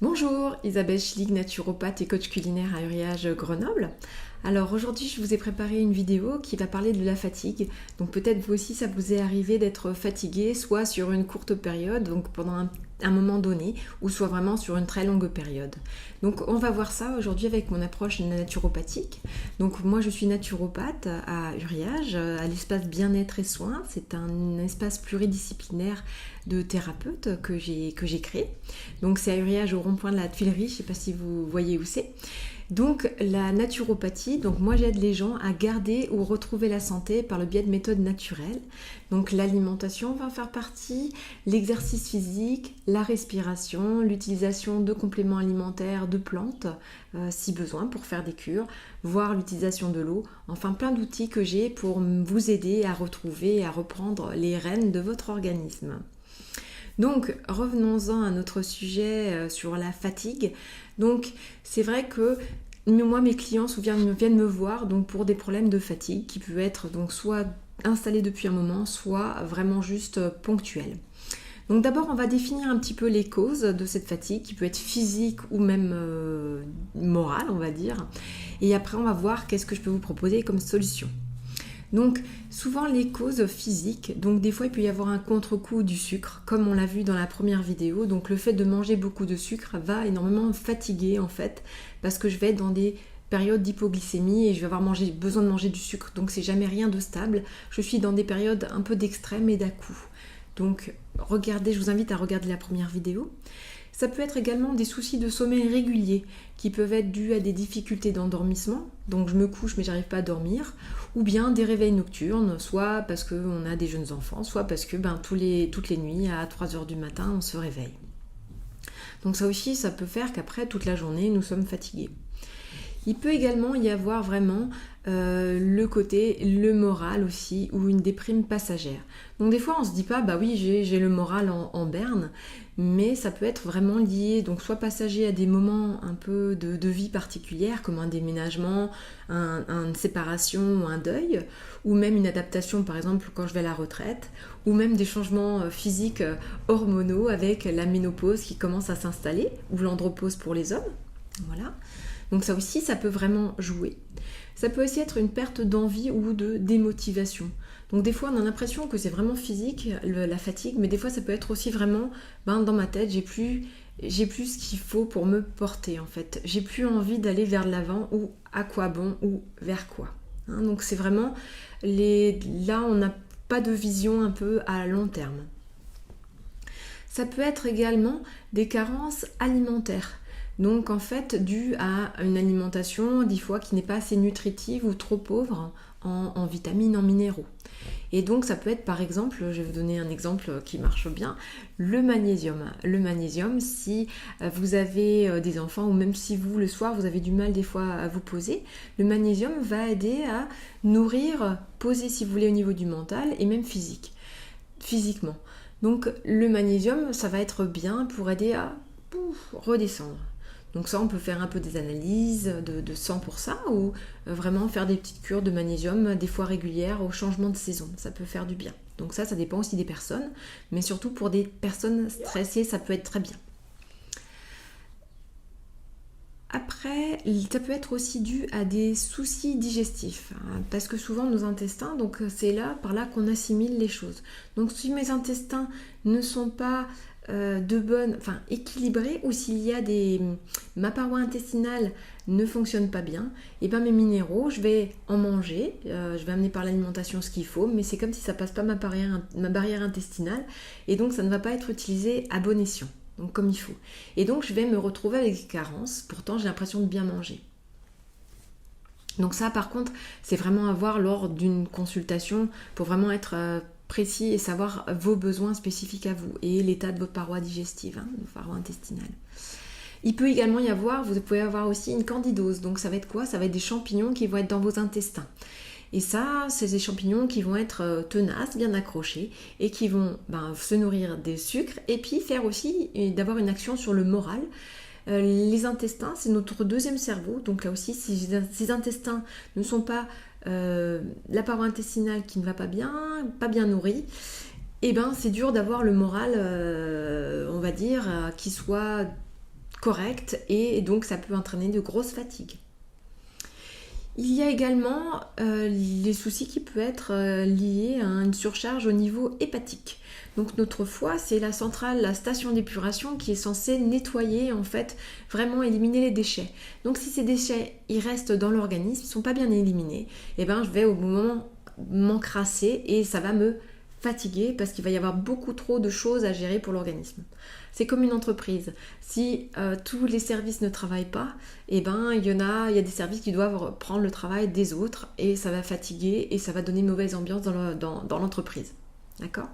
Bonjour, Isabelle Schlig, naturopathe et coach culinaire à Uriage Grenoble. Alors aujourd'hui je vous ai préparé une vidéo qui va parler de la fatigue. Donc peut-être vous aussi ça vous est arrivé d'être fatigué soit sur une courte période, donc pendant un moment donné, ou soit vraiment sur une très longue période. Donc on va voir ça aujourd'hui avec mon approche naturopathique. Donc moi je suis naturopathe à Uriage, à l'espace bien-être et soins. C'est un espace pluridisciplinaire de thérapeutes que j'ai créé. Donc c'est à Uriage au rond-point de la Tuilerie, je ne sais pas si vous voyez où c'est. Donc la naturopathie, donc moi j'aide les gens à garder ou retrouver la santé par le biais de méthodes naturelles. Donc l'alimentation va en faire partie, l'exercice physique, la respiration, l'utilisation de compléments alimentaires, de plantes si besoin pour faire des cures, voire l'utilisation de l'eau, enfin plein d'outils que j'ai pour vous aider à retrouver et à reprendre les rênes de votre organisme. Donc revenons-en à notre sujet sur la fatigue. Donc c'est vrai que moi mes clients viennent me voir donc pour des problèmes de fatigue qui peuvent être donc soit installés depuis un moment, soit vraiment juste ponctuels. Donc d'abord on va définir un petit peu les causes de cette fatigue qui peut être physique ou même morale on va dire. Et après on va voir qu'est-ce que je peux vous proposer comme solution. Donc souvent les causes physiques, donc des fois il peut y avoir un contre-coup du sucre, comme on l'a vu dans la première vidéo. Donc le fait de manger beaucoup de sucre va énormément fatiguer en fait, parce que je vais être dans des périodes d'hypoglycémie et je vais avoir besoin de manger du sucre, donc c'est jamais rien de stable. Je suis dans des périodes un peu d'extrême et d'à-coups. Donc regardez, je vous invite à regarder la première vidéo. Ça peut être également des soucis de sommeil réguliers qui peuvent être dus à des difficultés d'endormissement, donc je me couche mais j'arrive pas à dormir, ou bien des réveils nocturnes, soit parce qu'on a des jeunes enfants, soit parce que toutes les nuits à 3h du matin on se réveille. Donc ça aussi ça peut faire qu'après toute la journée nous sommes fatigués. Il peut également y avoir vraiment le moral aussi, ou une déprime passagère. Donc des fois on se dit pas, bah oui j'ai le moral en berne, mais ça peut être vraiment lié, donc soit passager à des moments un peu de vie particulière, comme un déménagement, une séparation ou un deuil, ou même une adaptation par exemple quand je vais à la retraite, ou même des changements physiques hormonaux avec la ménopause qui commence à s'installer, ou l'andropause pour les hommes, voilà. Donc ça aussi, ça peut vraiment jouer. Ça peut aussi être une perte d'envie ou de démotivation. Donc des fois, on a l'impression que c'est vraiment physique, la fatigue, mais des fois, ça peut être aussi vraiment, dans ma tête, j'ai plus ce qu'il faut pour me porter en fait. J'ai plus envie d'aller vers l'avant, ou à quoi bon, ou vers quoi. Donc c'est vraiment, là, on n'a pas de vision un peu à long terme. Ça peut être également des carences alimentaires. Donc en fait dû à une alimentation des fois qui n'est pas assez nutritive ou trop pauvre en vitamines, en minéraux. Et donc ça peut être par exemple, je vais vous donner un exemple qui marche bien, le magnésium. Le magnésium, si vous avez des enfants ou même si vous le soir vous avez du mal des fois à vous poser, le magnésium va aider à nourrir, poser si vous voulez au niveau du mental et même physiquement. Donc le magnésium ça va être bien pour aider à redescendre. Donc ça, on peut faire un peu des analyses de sang pour ça, ou vraiment faire des petites cures de magnésium, des fois régulières, au changement de saison. Ça peut faire du bien. Donc ça dépend aussi des personnes, mais surtout pour des personnes stressées, ça peut être très bien. Après, ça peut être aussi dû à des soucis digestifs, parce que souvent nos intestins, donc c'est par là qu'on assimile les choses. Donc si mes intestins ne sont pas équilibrés, ou s'il y a ma paroi intestinale ne fonctionne pas bien, et bien mes minéraux, je vais en manger, je vais amener par l'alimentation ce qu'il faut, mais c'est comme si ça passe pas ma barrière intestinale, et donc ça ne va pas être utilisé à bon escient. Donc comme il faut. Et donc je vais me retrouver avec des carences, pourtant j'ai l'impression de bien manger. Donc ça par contre, c'est vraiment à voir lors d'une consultation pour vraiment être précis et savoir vos besoins spécifiques à vous et l'état de votre paroi digestive, de votre paroi intestinale. Il peut également y avoir, vous pouvez avoir aussi une candidose. Donc ça va être quoi? Ça va être des champignons qui vont être dans vos intestins. Et ça, c'est des champignons qui vont être tenaces, bien accrochés, et qui vont se nourrir des sucres, et puis faire aussi, d'avoir une action sur le moral. Les intestins, c'est notre deuxième cerveau, donc là aussi, si ces intestins ne sont pas la paroi intestinale qui ne va pas bien nourrie, et c'est dur d'avoir le moral, on va dire, qui soit correcte et donc ça peut entraîner de grosses fatigues. Il y a également les soucis qui peuvent être liés à une surcharge au niveau hépatique. Donc notre foie, c'est la centrale, la station d'épuration qui est censée nettoyer, en fait, vraiment éliminer les déchets. Donc si ces déchets, ils restent dans l'organisme, ils ne sont pas bien éliminés, et ben je vais au moment m'encrasser et ça va me fatiguer parce qu'il va y avoir beaucoup trop de choses à gérer pour l'organisme. C'est comme une entreprise. Si tous les services ne travaillent pas, eh ben, il y a des services qui doivent prendre le travail des autres et ça va fatiguer et ça va donner une mauvaise ambiance dans l'entreprise. D'accord ?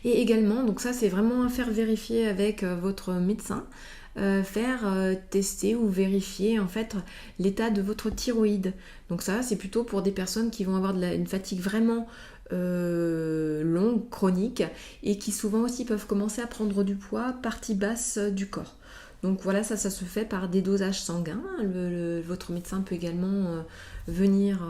Et également, donc ça c'est vraiment à faire vérifier avec votre médecin, tester ou vérifier en fait l'état de votre thyroïde. Donc ça c'est plutôt pour des personnes qui vont avoir une fatigue vraiment longue, chronique, et qui souvent aussi peuvent commencer à prendre du poids, partie basse du corps. Donc voilà, ça se fait par des dosages sanguins. Votre médecin peut également venir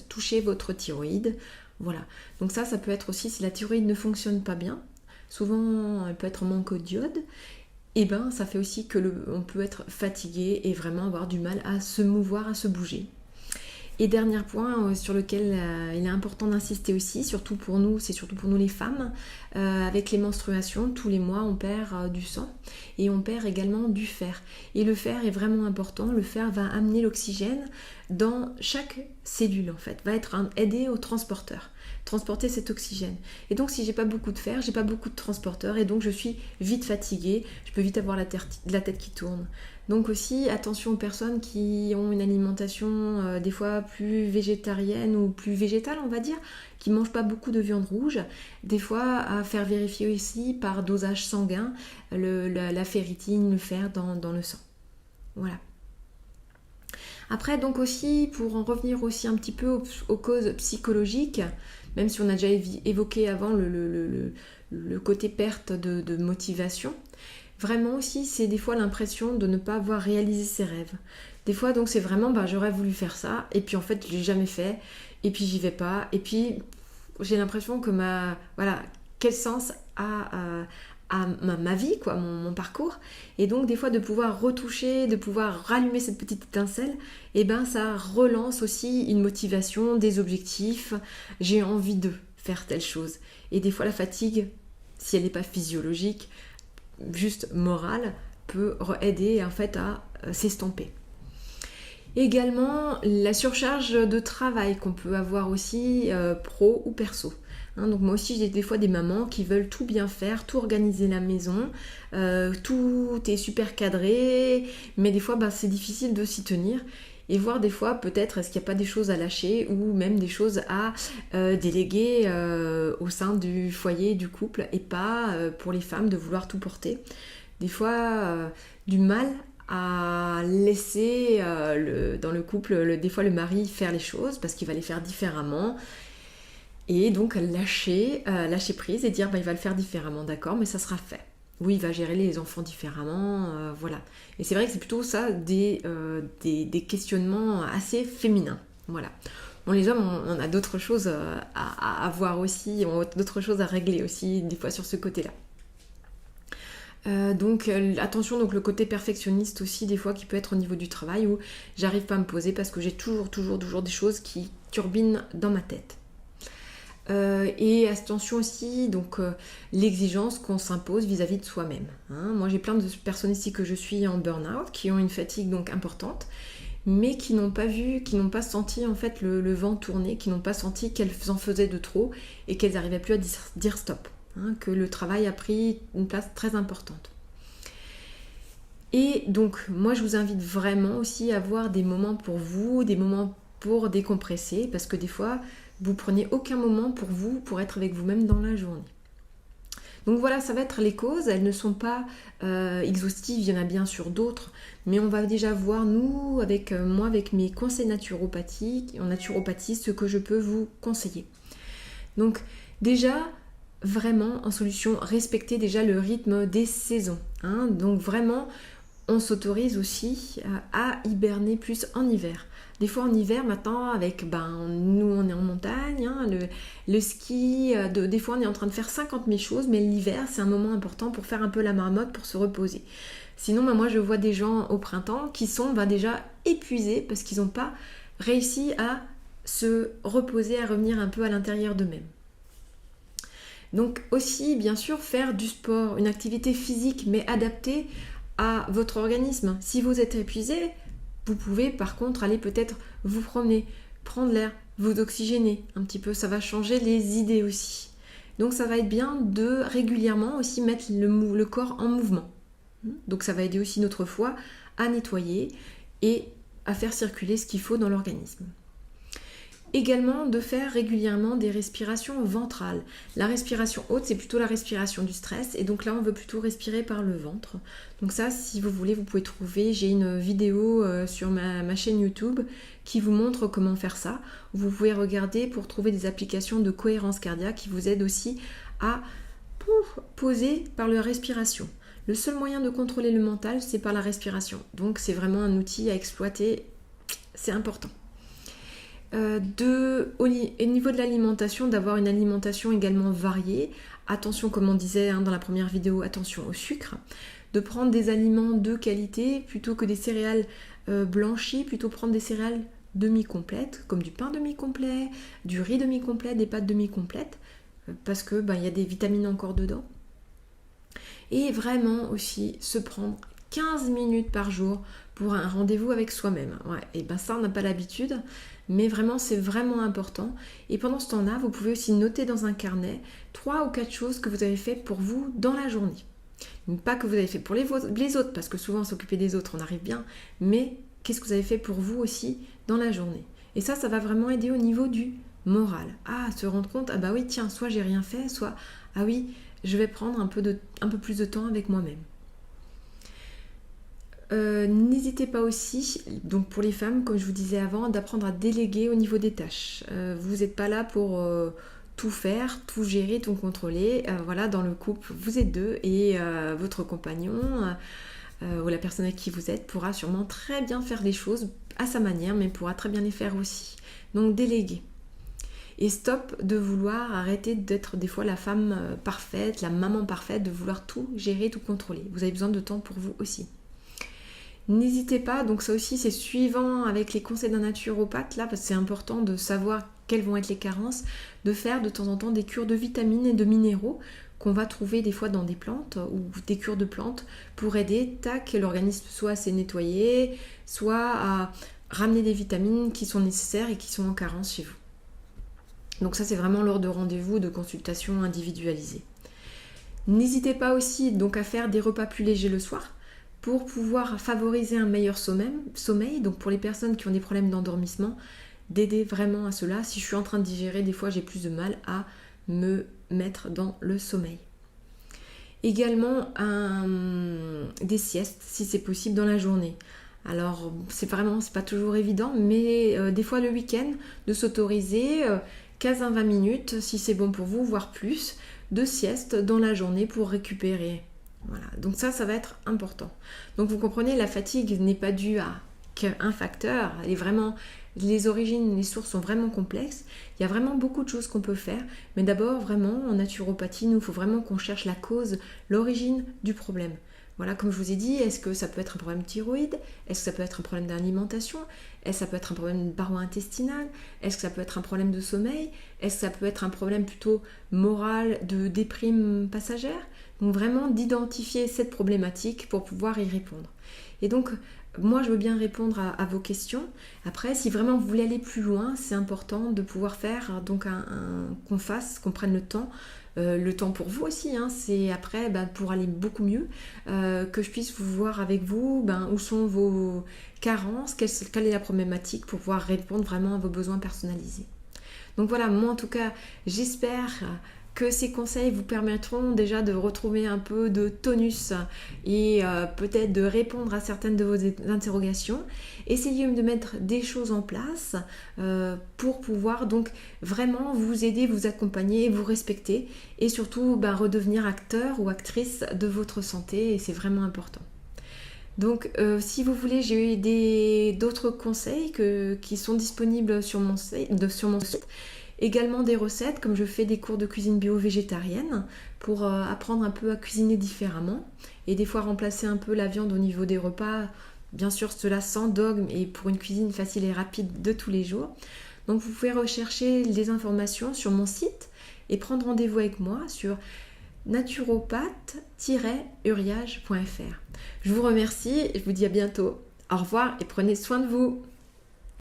toucher votre thyroïde. Voilà, donc ça peut être aussi si la thyroïde ne fonctionne pas bien, souvent elle peut être en manque d'iode, et ben ça fait aussi que on peut être fatigué et vraiment avoir du mal à se mouvoir, à se bouger. Et dernier point sur lequel il est important d'insister aussi, surtout pour nous les femmes, avec les menstruations, tous les mois on perd du sang et on perd également du fer. Et le fer est vraiment important, le fer va amener l'oxygène dans chaque cellule en fait, va aider au transporter cet oxygène. Et donc si j'ai pas beaucoup de fer, j'ai pas beaucoup de transporteurs et donc je suis vite fatiguée, je peux vite avoir la tête qui tourne. Donc aussi attention aux personnes qui ont une alimentation des fois plus végétarienne ou plus végétale on va dire, qui ne mangent pas beaucoup de viande rouge, des fois à faire vérifier aussi par dosage sanguin la ferritine, le fer dans le sang. Voilà. Après donc aussi pour en revenir aussi un petit peu aux causes psychologiques, même si on a déjà évoqué avant le côté perte de motivation, vraiment aussi c'est des fois l'impression de ne pas avoir réalisé ses rêves. Des fois donc c'est vraiment j'aurais voulu faire ça et puis en fait je l'ai jamais fait et puis j'y vais pas et puis j'ai l'impression que quel sens a ma vie, quoi, mon parcours, et donc des fois de pouvoir retoucher, de pouvoir rallumer cette petite étincelle, et ben ça relance aussi une motivation, des objectifs, j'ai envie de faire telle chose. Et des fois la fatigue, si elle n'est pas physiologique, juste morale, peut aider en fait à s'estomper. Également la surcharge de travail qu'on peut avoir aussi pro ou perso. Donc moi aussi j'ai des fois des mamans qui veulent tout bien faire, tout organiser la maison, tout est super cadré, mais des fois c'est difficile de s'y tenir. Et voir des fois peut-être est-ce qu'il n'y a pas des choses à lâcher ou même des choses à déléguer au sein du foyer, du couple, et pas pour les femmes de vouloir tout porter. Des fois du mal à laisser dans le couple des fois le mari faire les choses parce qu'il va les faire différemment. Et donc lâcher prise et dire il va le faire différemment, d'accord, mais ça sera fait. Oui, il va gérer les enfants différemment, voilà. Et c'est vrai que c'est plutôt ça des questionnements assez féminins, voilà. Bon, les hommes, on a d'autres choses à voir aussi, on a d'autres choses à régler aussi, des fois sur ce côté-là. Donc attention, donc le côté perfectionniste aussi, des fois qui peut être au niveau du travail où j'arrive pas à me poser parce que j'ai toujours des choses qui turbinent dans ma tête. Et attention aussi, donc l'exigence qu'on s'impose vis-à-vis de soi-même. Moi j'ai plein de personnes ici que je suis en burn-out, qui ont une fatigue donc importante, mais qui n'ont pas senti en fait le vent tourner, qui n'ont pas senti qu'elles en faisaient de trop et qu'elles n'arrivaient plus à dire stop, que le travail a pris une place très importante. Et donc moi je vous invite vraiment aussi à avoir des moments pour vous, des moments pour décompresser, parce que des fois vous prenez aucun moment pour vous, pour être avec vous-même dans la journée. Donc voilà, ça va être les causes, elles ne sont pas exhaustives, il y en a bien sûr d'autres, mais on va déjà voir, nous, avec mes conseils naturopathiques, en naturopathie, ce que je peux vous conseiller. Donc déjà, vraiment, en solution, respectez déjà le rythme des saisons. Donc vraiment, on s'autorise aussi à hiberner plus en hiver. Des fois en hiver maintenant, avec nous on est en montagne, hein, le ski, des fois on est en train de faire 50 000 choses, mais l'hiver c'est un moment important pour faire un peu la marmotte, pour se reposer. Sinon moi je vois des gens au printemps qui sont déjà épuisés parce qu'ils n'ont pas réussi à se reposer, à revenir un peu à l'intérieur d'eux-mêmes. Donc aussi bien sûr faire du sport, une activité physique mais adaptée à votre organisme. Si vous êtes épuisé, vous pouvez par contre aller peut-être vous promener, prendre l'air, vous oxygéner un petit peu, ça va changer les idées aussi. Donc ça va être bien de régulièrement aussi mettre le corps en mouvement. Donc ça va aider aussi notre foie à nettoyer et à faire circuler ce qu'il faut dans l'organisme. Également de faire régulièrement des respirations ventrales. La respiration haute, c'est plutôt la respiration du stress, et donc là on veut plutôt respirer par le ventre. Donc ça, si vous voulez, vous pouvez trouver, j'ai une vidéo sur ma chaîne YouTube qui vous montre comment faire ça. Vous pouvez regarder pour trouver des applications de cohérence cardiaque qui vous aident aussi à poser par la respiration. Le seul moyen de contrôler le mental, c'est par la respiration. Donc c'est vraiment un outil à exploiter, c'est important. Au niveau de l'alimentation, d'avoir une alimentation également variée. Attention, comme on disait dans la première vidéo, attention au sucre. De prendre des aliments de qualité plutôt que des céréales blanchies, plutôt prendre des céréales demi-complètes, comme du pain demi-complet, du riz demi-complet, des pâtes demi-complètes, parce que il y a des vitamines encore dedans. Et vraiment aussi se prendre 15 minutes par jour pour un rendez-vous avec soi-même. Ouais, et ça, on n'a pas l'habitude, mais vraiment, c'est vraiment important. Et pendant ce temps-là, vous pouvez aussi noter dans un carnet 3 ou 4 choses que vous avez fait pour vous dans la journée. Pas que vous avez fait pour les autres, parce que souvent, s'occuper des autres, on arrive bien, mais qu'est-ce que vous avez fait pour vous aussi dans la journée. Et ça va vraiment aider au niveau du moral. Se rendre compte, oui, tiens, soit j'ai rien fait, soit, oui, je vais prendre un peu plus de temps avec moi-même. N'hésitez pas aussi, donc pour les femmes, comme je vous disais avant, d'apprendre à déléguer au niveau des tâches. Vous n'êtes pas là pour tout faire, tout gérer, tout contrôler. Dans le couple, vous êtes deux et votre compagnon ou la personne avec qui vous êtes pourra sûrement très bien faire les choses à sa manière, mais pourra très bien les faire aussi. Donc déléguer. Et stop de vouloir arrêter d'être des fois la femme parfaite, la maman parfaite, de vouloir tout gérer, tout contrôler. Vous avez besoin de temps pour vous aussi. N'hésitez pas, donc ça aussi c'est suivant avec les conseils d'un naturopathe là, parce que c'est important de savoir quelles vont être les carences, de faire de temps en temps des cures de vitamines et de minéraux qu'on va trouver des fois dans des plantes ou des cures de plantes pour aider, l'organisme soit à se nettoyer, soit à ramener des vitamines qui sont nécessaires et qui sont en carence chez vous. Donc ça c'est vraiment lors de rendez-vous, de consultations individualisées. N'hésitez pas aussi donc à faire des repas plus légers le soir, pour pouvoir favoriser un meilleur sommeil, donc pour les personnes qui ont des problèmes d'endormissement, d'aider vraiment à cela. Si je suis en train de digérer, des fois j'ai plus de mal à me mettre dans le sommeil. Également des siestes, si c'est possible, dans la journée. Alors c'est pas toujours évident, mais des fois le week-end, de s'autoriser 15 à 20 minutes, si c'est bon pour vous, voire plus, de sieste dans la journée pour récupérer. Voilà, donc ça va être important. Donc vous comprenez, la fatigue n'est pas due à qu'un facteur, les origines, les sources sont vraiment complexes. Il y a vraiment beaucoup de choses qu'on peut faire, mais d'abord vraiment en naturopathie, il faut vraiment qu'on cherche la cause, l'origine du problème. Voilà, comme je vous ai dit, est-ce que ça peut être un problème thyroïde? Est-ce que ça peut être un problème d'alimentation? Est-ce que ça peut être un problème de paroi intestinale? Est-ce que ça peut être un problème de sommeil? Est-ce que ça peut être un problème plutôt moral de déprime passagère? Donc vraiment d'identifier cette problématique pour pouvoir y répondre. Et donc, moi je veux bien répondre à vos questions. Après, si vraiment vous voulez aller plus loin, c'est important de pouvoir faire donc qu'on prenne le temps pour vous aussi, c'est après pour aller beaucoup mieux, que je puisse vous voir avec vous, où sont vos carences, quelle est la problématique pour pouvoir répondre vraiment à vos besoins personnalisés. Donc voilà, moi en tout cas, j'espère que ces conseils vous permettront déjà de retrouver un peu de tonus et peut-être de répondre à certaines de vos interrogations. Essayez de mettre des choses en place pour pouvoir donc vraiment vous aider, vous accompagner, vous respecter et surtout redevenir acteur ou actrice de votre santé, et c'est vraiment important. Donc si vous voulez, j'ai eu d'autres conseils qui sont disponibles sur mon site. Également des recettes, comme je fais des cours de cuisine bio-végétarienne pour apprendre un peu à cuisiner différemment et des fois remplacer un peu la viande au niveau des repas. Bien sûr, cela sans dogme et pour une cuisine facile et rapide de tous les jours. Donc vous pouvez rechercher les informations sur mon site et prendre rendez-vous avec moi sur naturopathe-uriage.fr. Je vous remercie et je vous dis à bientôt. Au revoir et prenez soin de vous.